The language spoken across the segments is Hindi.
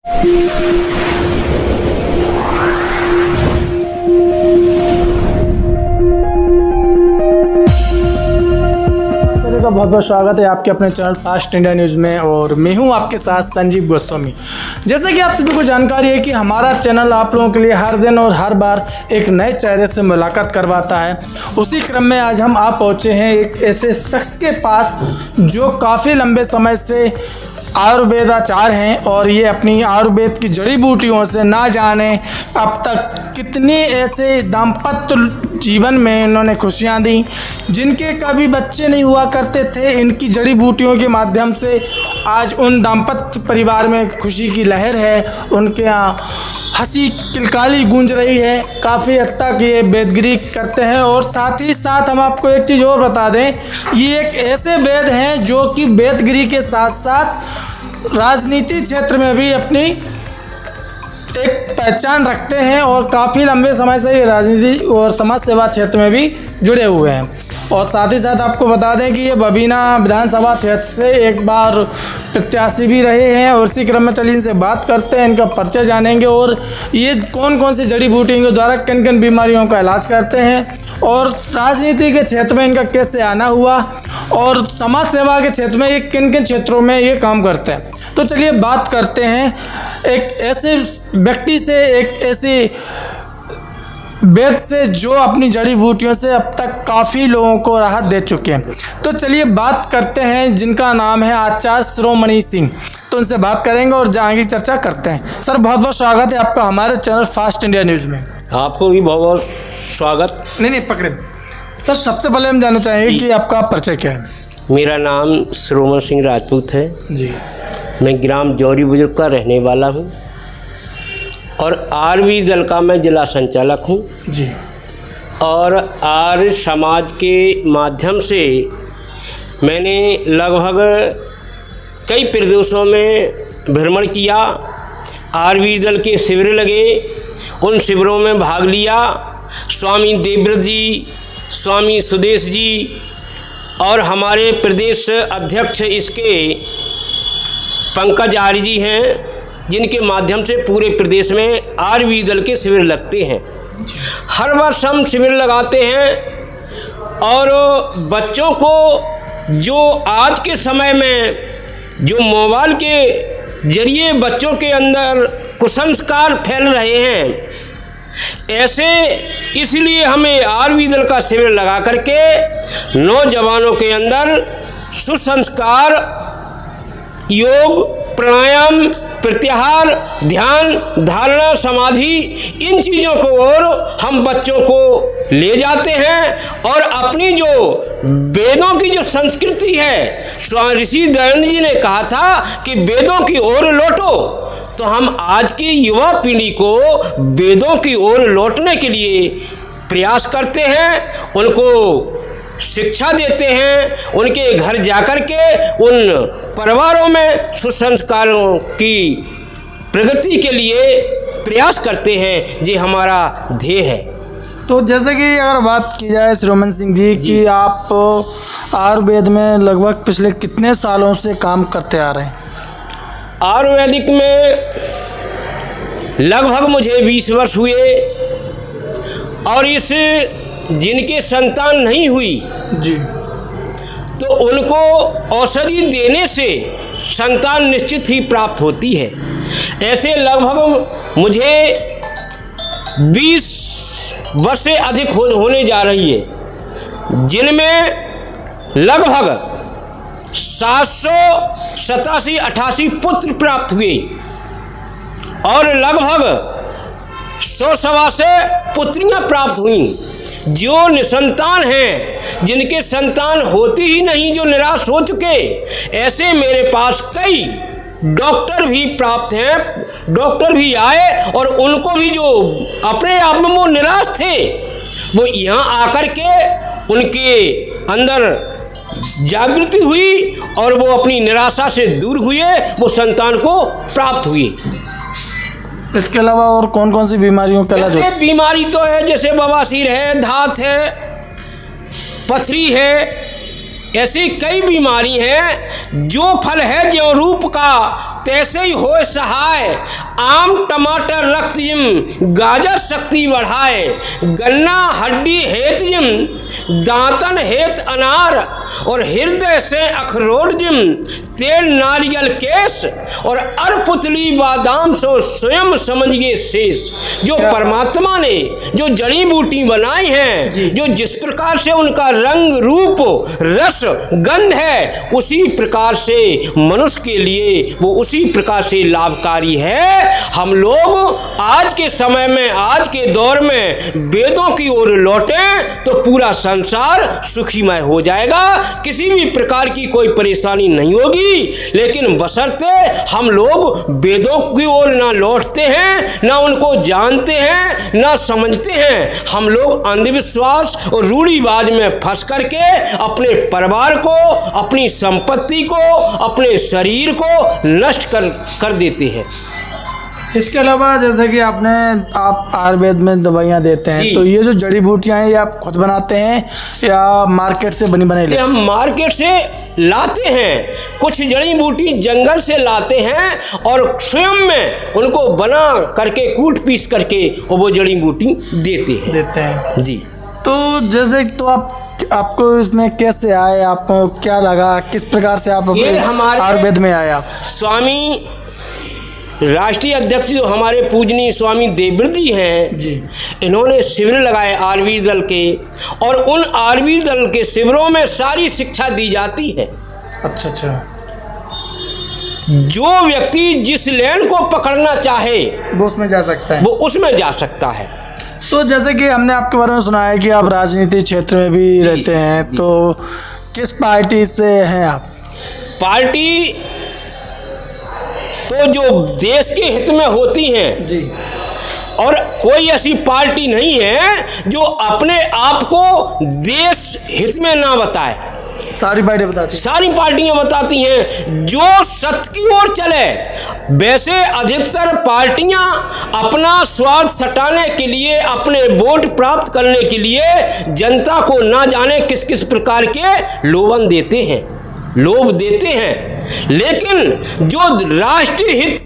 का बहुत बहुत स्वागत है आपके अपने चैनल फास्ट इंडिया न्यूज़ में और मैं हूं आपके साथ संजीव गोस्वामी। जैसे कि आप सभी को जानकारी है कि हमारा चैनल आप लोगों के लिए हर दिन और हर बार एक नए चेहरे से मुलाकात करवाता है। उसी क्रम में आज हम आप पहुंचे हैं एक ऐसे शख्स के पास जो काफ़ी लंबे समय से आयुर्वेदाचार्य हैं और ये अपनी आयुर्वेद की जड़ी बूटियों से ना जाने अब तक कितनी ऐसे दाम्पत्य जीवन में इन्होंने खुशियां दी। जिनके कभी बच्चे नहीं हुआ करते थे, इनकी जड़ी बूटियों के माध्यम से आज उन दाम्पत्य परिवार में खुशी की लहर है। उनके यहाँ हंसी किलकाली गूंज रही है। काफ़ी हद तक ये वेदगिरी करते हैं और साथ ही साथ हम आपको एक चीज़ और बता दें, ये एक ऐसे वेद हैं जो कि वेदगिरी के साथ साथ राजनीति क्षेत्र में भी अपनी एक पहचान रखते हैं और काफ़ी लंबे समय से ये राजनीति और समाज सेवा क्षेत्र में भी जुड़े हुए हैं। और साथ ही साथ आपको बता दें कि ये बबीना विधानसभा क्षेत्र से एक बार प्रत्याशी भी रहे हैं और इसी क्रम में चलिए इनसे बात करते हैं, इनका परिचय जानेंगे और ये कौन कौन सी जड़ी बूटियों के द्वारा किन किन बीमारियों का इलाज करते हैं और राजनीति के क्षेत्र में इनका कैसे आना हुआ और समाज सेवा के क्षेत्र में ये किन किन क्षेत्रों में ये काम करते हैं। तो चलिए बात करते हैं एक ऐसे व्यक्ति से, एक ऐसी वेद से जो अपनी जड़ी बूटियों से अब तक काफ़ी लोगों को राहत दे चुके हैं। तो चलिए बात करते हैं जिनका नाम है आचार्य शिरोमणि सिंह। तो उनसे बात करेंगे और आगे चर्चा करते हैं। सर बहुत बहुत स्वागत है आपका हमारे चैनल फास्ट इंडिया न्यूज़ में। आपको भी बहुत बहुत स्वागत। नहीं पकड़े सर, सबसे पहले हम जानना चाहेंगे कि आपका परिचय क्या है। मेरा नाम शिरोमणि सिंह राजपूत है जी। मैं ग्राम जौहरी बुजुर्ग का रहने वाला हूँ और आर्वी दल का मैं जिला संचालक हूँ जी। और आर्य समाज के माध्यम से मैंने लगभग कई प्रदेशों में भ्रमण किया। आर्वी दल के शिविर लगे, उन शिविरों में भाग लिया। स्वामी देवव्रत जी, स्वामी सुदेश जी और हमारे प्रदेश अध्यक्ष इसके पंकज आर्य जी हैं, जिनके माध्यम से पूरे प्रदेश में आर्वी दल के शिविर लगते हैं। हर वर्ष हम शिविर लगाते हैं और बच्चों को जो आज के समय में जो मोबाइल के जरिए बच्चों के अंदर कुसंस्कार फैल रहे हैं, ऐसे इसलिए हमें आर्वी दल का शिविर लगा करके नौजवानों के अंदर सुसंस्कार, योग, प्राणायाम, प्रत्याहार, ध्यान, धारणा, समाधि, इन चीज़ों को और हम बच्चों को ले जाते हैं और अपनी जो वेदों की जो संस्कृति है, स्वामी ऋषि दयानंद जी ने कहा था कि वेदों की ओर लौटो। तो हम आज की युवा पीढ़ी को वेदों की ओर लौटने के लिए प्रयास करते हैं, उनको शिक्षा देते हैं, उनके घर जाकर के उन परिवारों में सुसंस्कारों की प्रगति के लिए प्रयास करते हैं। ये हमारा ध्येय है। तो जैसे कि अगर बात की जाए शिरोमणि सिंह जी कि आप आयुर्वेद में लगभग पिछले कितने सालों से काम करते आ रहे हैं? आयुर्वेदिक में लगभग मुझे 20 वर्ष हुए और इस जिनके संतान नहीं हुई जी, तो उनको औषधि देने से संतान निश्चित ही प्राप्त होती है। ऐसे लगभग मुझे 20 वर्ष से अधिक होने जा रही है, जिनमें लगभग 787-88 पुत्र प्राप्त हुए और लगभग 100 से पुत्रियां प्राप्त हुई। जो निसंतान हैं, जिनके संतान होती ही नहीं, जो निराश हो चुके, ऐसे मेरे पास कई डॉक्टर भी प्राप्त हैं। डॉक्टर भी आए और उनको भी जो अपने आप में वो निराश थे, वो यहाँ आकर के उनके अंदर जागृति हुई और वो अपनी निराशा से दूर हुए, वो संतान को प्राप्त हुई। इसके अलावा और कौन कौन सी बीमारियों का इलाज? बीमारी तो है जैसे बवासीर है, धात है, पथरी है, ऐसी कई बीमारी हैं। जो फल है जो रूप का तैसे ही हो सहाय। आम टमाटर रक्त जिम गाजर शक्ति बढ़ाए। गन्ना हड्डी हेत जिम दांतन हेत अनार और हृदय से अखरोट जिम तेल नारियल केस और अरपुतली बादाम सो स्वयं समझिए शेष। जो परमात्मा ने जो जड़ी बूटी बनाई हैं, जो जिस प्रकार से उनका रंग रूप रस गंध है, उसी प्रकार से मनुष्य के लिए वो उसी प्रकार से लाभकारी है। हम लोग आज के समय में, आज के दौर में वेदों की ओर लौटें तो पूरा संसार सुखीमय हो जाएगा, किसी भी प्रकार की कोई परेशानी नहीं होगी। लेकिन बशर्ते हम लोग वेदों की ओर ना लौटते हैं, ना उनको जानते हैं, ना समझते हैं। हम लोग अंधविश्वास और रूढ़िवाद में फंस करके अपने परिवार को, अपनी संपत्ति को, अपने शरीर को नष्ट कर देते हैं। इसके अलावा जैसे कि आप आयुर्वेद में दवाइयाँ देते हैं, तो ये जो जड़ी बूटियाँ हैं ये आप खुद बनाते हैं या मार्केट से बनी बनाई लेते हैं? हम मार्केट से लाते हैं, कुछ जड़ी बूटी जंगल से लाते हैं और स्वयं में उनको बना करके कूट पीस करके और वो जड़ी बूटी देते हैं जी। तो जैसे तो आपको इसमें कैसे आए, आपको क्या लगा, किस प्रकार से आप हमारे आयुर्वेद में आए? आप स्वामी राष्ट्रीय अध्यक्ष जो हमारे पूजनीय स्वामी देवव्रत जी हैं जी, इन्होंने शिविर लगाए आयुर्वेद दल के, और उन आयुर्वेद दल के शिविरों में सारी शिक्षा दी जाती है। अच्छा। जो व्यक्ति जिस लेन को पकड़ना चाहे वो उसमें जा सकता है, वो उसमें जा सकता है। तो जैसे कि हमने आपके बारे में सुना है कि आप राजनीति क्षेत्र में भी रहते हैं, तो किस पार्टी से हैं आप? पार्टी तो जो देश के हित में होती हैं जी, और कोई ऐसी पार्टी नहीं है जो अपने आप को देश हित में ना बताए। सारी पार्टियां बताती हैं। सारी पार्टियां बताती हैं जो सत्य की ओर चले। वैसे अधिकतर पार्टियां अपना स्वार्थ सटाने के लिए, अपने वोट प्राप्त करने के लिए जनता को ना जाने किस किस प्रकार के लोभन देते हैं, लोभ देते हैं। लेकिन जो राष्ट्रीय हित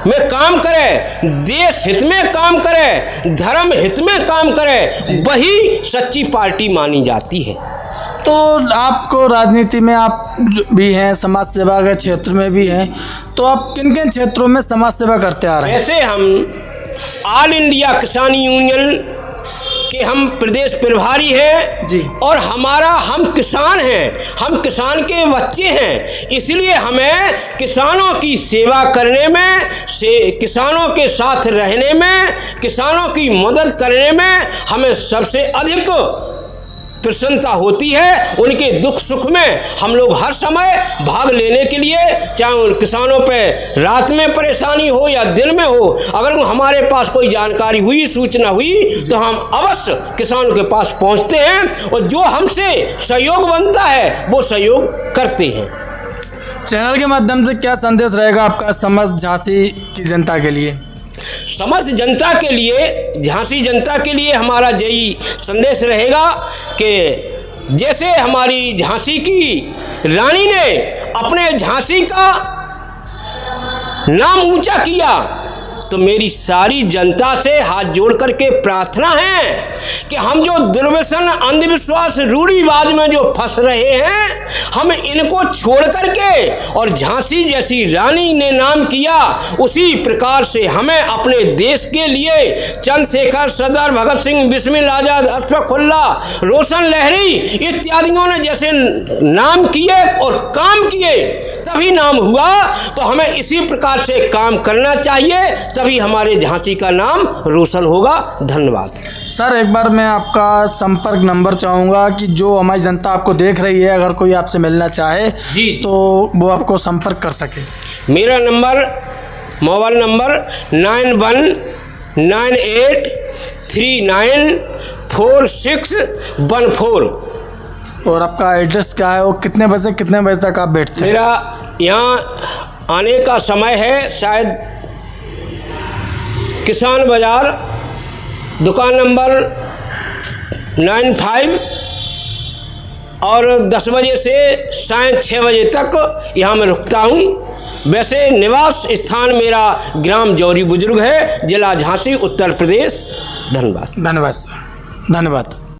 में काम करे, देश हित में काम करे, धर्म हित में काम करे, वही सच्ची पार्टी मानी जाती है। तो आपको राजनीति में आप भी हैं, समाज सेवा के क्षेत्र में भी हैं, तो आप किन किन क्षेत्रों में समाज सेवा करते आ रहे हैं? ऐसे हम ऑल इंडिया किसान यूनियन के हम प्रदेश प्रभारी हैं जी, और हम किसान हैं, हम किसान के बच्चे हैं। इसलिए हमें किसानों की सेवा करने में, किसानों के साथ रहने में, किसानों की मदद करने में हमें सबसे अधिक प्रसन्नता होती है। उनके दुख सुख में हम लोग हर समय भाग लेने के लिए, चाहे उन किसानों पे रात में परेशानी हो या दिन में हो, अगर हमारे पास कोई जानकारी हुई, सूचना हुई, तो हम अवश्य किसानों के पास पहुंचते हैं और जो हमसे सहयोग बनता है वो सहयोग करते हैं। चैनल के माध्यम से क्या संदेश रहेगा आपका समस्त झांसी की जनता के लिए? समस्त जनता के लिए, झांसी जनता के लिए हमारा यही संदेश रहेगा कि जैसे हमारी झांसी की रानी ने अपने झांसी का नाम ऊंचा किया, तो मेरी सारी जनता से हाथ जोड़ करके प्रार्थना है कि हम जो दुर्व्यसन, अंधविश्वास, रूढ़िवाद में जो फंस रहे हैं, हम इनको छोड़ करके, और झांसी जैसी रानी ने नाम किया उसी प्रकार से हमें अपने देश के लिए चंद्रशेखर, सरदार भगत सिंह, बिस्मिल आजाद, अशफाकुल्ला, रोशन लहरी इत्यादियों ने जैसे नाम किए और काम किए तभी नाम हुआ, तो हमें इसी प्रकार से काम करना चाहिए, तभी हमारे झांसी का नाम रोशन होगा। धन्यवाद सर। एक बार मैं आपका संपर्क नंबर चाहूँगा कि जो हमारी जनता आपको देख रही है, अगर कोई आपसे मिलना चाहे जी तो वो आपको संपर्क कर सके। मेरा नंबर, मोबाइल नंबर 9193944614। और आपका एड्रेस क्या है, वो कितने बजे तक आप बैठते हैं? मेरा यहाँ आने का समय है शायद किसान बाजार, दुकान नंबर 95, और 10 बजे से सायं 6 बजे तक यहाँ मैं रुकता हूँ। वैसे निवास स्थान मेरा ग्राम जौरी बुजुर्ग है, जिला झांसी, उत्तर प्रदेश। धन्यवाद। धन्यवाद सर, धन्यवाद।